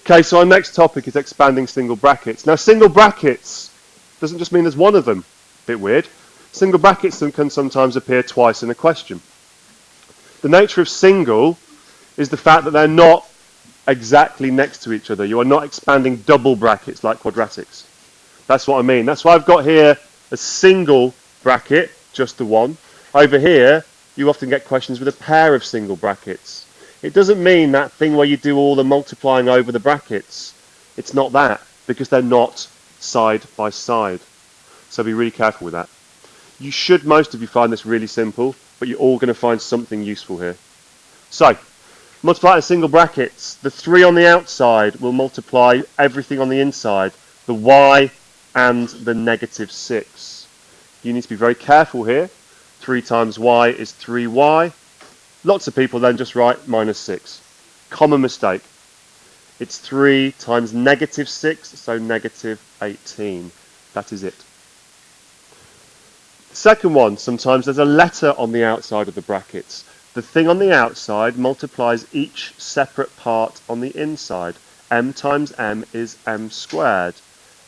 Okay, so our next topic is expanding single brackets. Now, single brackets doesn't just mean there's one of them. Bit weird. Single brackets can sometimes appear twice in a question. The nature of single is the fact that they're not exactly next to each other. You are not expanding double brackets like quadratics. That's what I mean. That's why I've got here a single bracket, just the one. Over here, you often get questions with a pair of single brackets. It doesn't mean that thing where you do all the multiplying over the brackets. It's not that, because they're not side by side. So be really careful with that. You should, most of you, find this really simple, but you're all going to find something useful here. So, multiply in single brackets. The 3 on the outside will multiply everything on the inside, the y and the negative 6. You need to be very careful here. 3 times y is 3y. Lots of people then just write minus 6. Common mistake. It's 3 times negative 6, so negative 18. That is it. The second one, sometimes there's a letter on the outside of the brackets. The thing on the outside multiplies each separate part on the inside. M times m is m squared.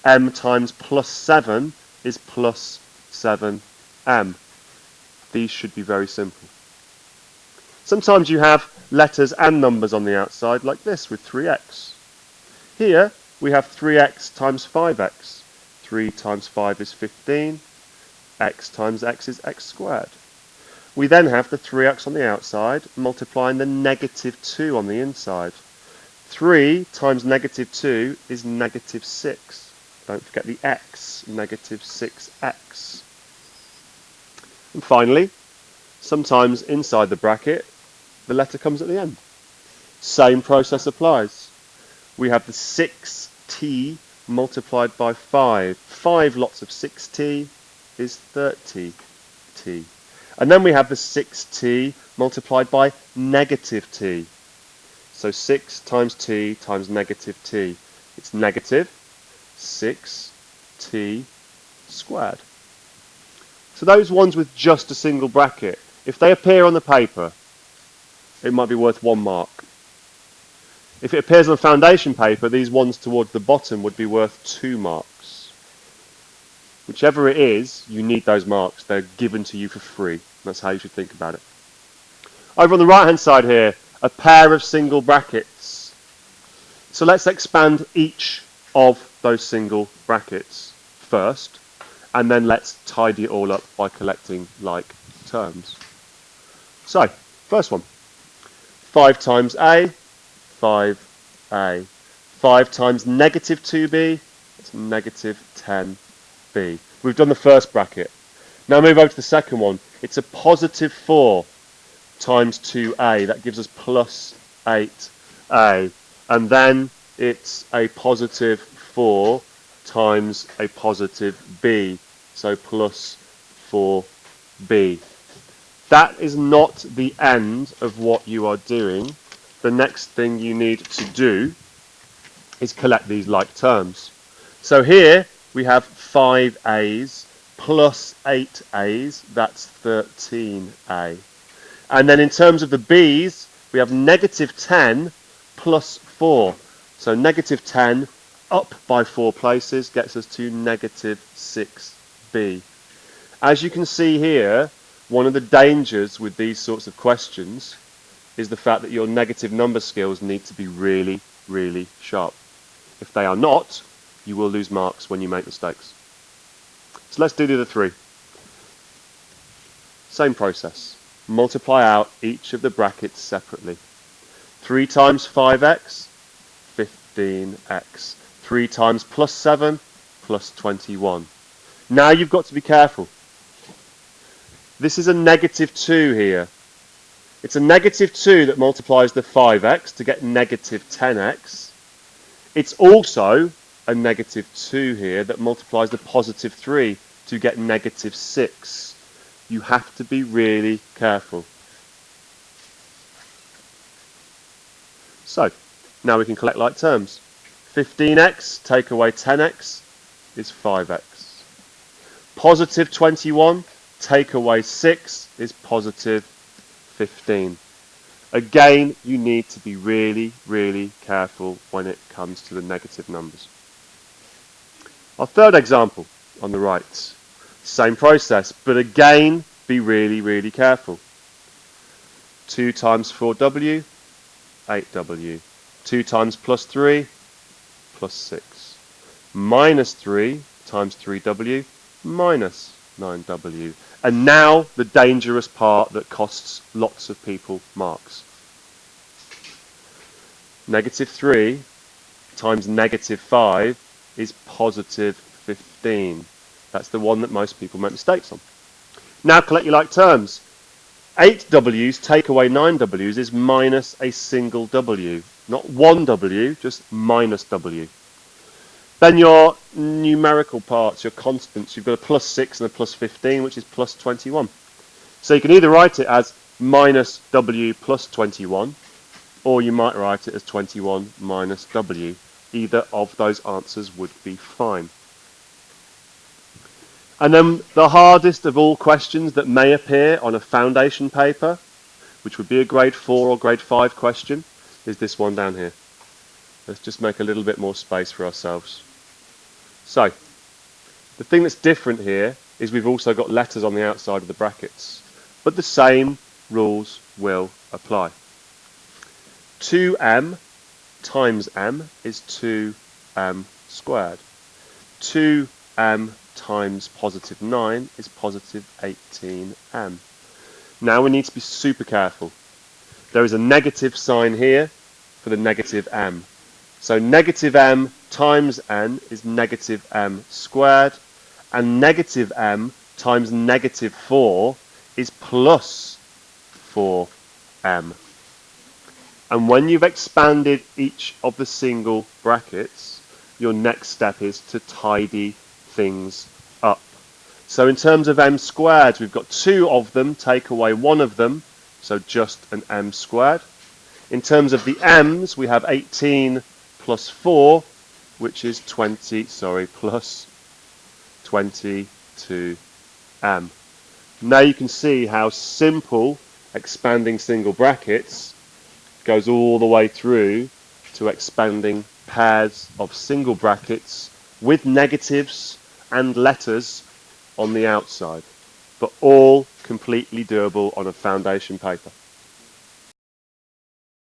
M times plus 7 is plus 7m. These should be very simple. Sometimes you have letters and numbers on the outside like this with 3x. Here we have 3x times 5x. 3 times 5 is 15. X times x is x squared. We then have the 3x on the outside multiplying the negative 2 on the inside. 3 times negative 2 is negative 6. Don't forget the x, negative 6x. And finally, sometimes inside the bracket, the letter comes at the end. Same process applies. We have the 6t multiplied by 5. 5 lots of 6t is 30t. And then we have the 6t multiplied by negative t. So 6 times t times negative t. It's negative 6t squared. So those ones with just a single bracket, if they appear on the paper, it might be worth 1 mark. If it appears on foundation paper, these ones towards the bottom would be worth 2 marks. Whichever it is, you need those marks. They're given to you for free. That's how you should think about it. Over on the right hand side here, a pair of single brackets. So let's expand each of those single brackets first, and then let's tidy it all up by collecting like terms. So, first one. 5 times a, 5a. 5 times negative 2b, it's negative 10b. We've done the first bracket. Now move over to the second one. It's a positive 4 times 2a. That gives us plus 8a. And then it's a positive 4 times a positive b. So plus 4b. That is not the end of what you are doing. The next thing you need to do is collect these like terms. So here we have 5a's plus 8a's, that's 13a. And then in terms of the b's, we have negative 10 plus 4. So negative 10 up by 4 places gets us to negative 6b. As you can see here, one of the dangers with these sorts of questions is the fact that your negative number skills need to be really, really sharp. If they are not, you will lose marks when you make mistakes. So let's do the other 3. Same process. Multiply out each of the brackets separately. 3 times 5x, 15x. 3 times plus 7, plus 21. Now you've got to be careful. This is a negative 2 here. It's a negative 2 that multiplies the 5x to get negative 10x. It's also a negative 2 here that multiplies the positive 3 to get negative 6. You have to be really careful. So, now we can collect like terms. 15x take away 10x is 5x. Positive 21 take away 6 is positive 15. Again, you need to be really, really careful when it comes to the negative numbers. Our third example on the right, same process, but again, be really, really careful. 2 times 4w, 8w. 2 times plus 3, plus 6. Minus 3 times 3w, minus 9w. And now the dangerous part that costs lots of people marks. Negative 3 times negative 5 is positive 15. That's the one that most people make mistakes on. Now collect your like terms. 8 w's take away 9 w's is minus a single w. Not one w, just minus w. Then your numerical parts, your constants, you've got a plus 6 and a plus 15, which is plus 21. So you can either write it as minus w plus 21, or you might write it as 21 minus w. Either of those answers would be fine. And then the hardest of all questions that may appear on a foundation paper, which would be a grade 4 or grade 5 question, is this one down here. Let's just make a little bit more space for ourselves. So, the thing that's different here is we've also got letters on the outside of the brackets, but the same rules will apply. 2m times m is 2m squared. 2m times positive 9 is positive 18m. Now we need to be super careful. There is a negative sign here for the negative m. So negative m times n is negative m squared, and negative m times negative 4 is plus 4m. And when you've expanded each of the single brackets, your next step is to tidy things up. So in terms of m squared, we've got 2 of them, take away 1 of them, so just an m squared. In terms of the m's, we have 18 plus 4, which is plus 22m. Now you can see how simple expanding single brackets goes all the way through to expanding pairs of single brackets with negatives and letters on the outside, but all completely doable on a foundation paper.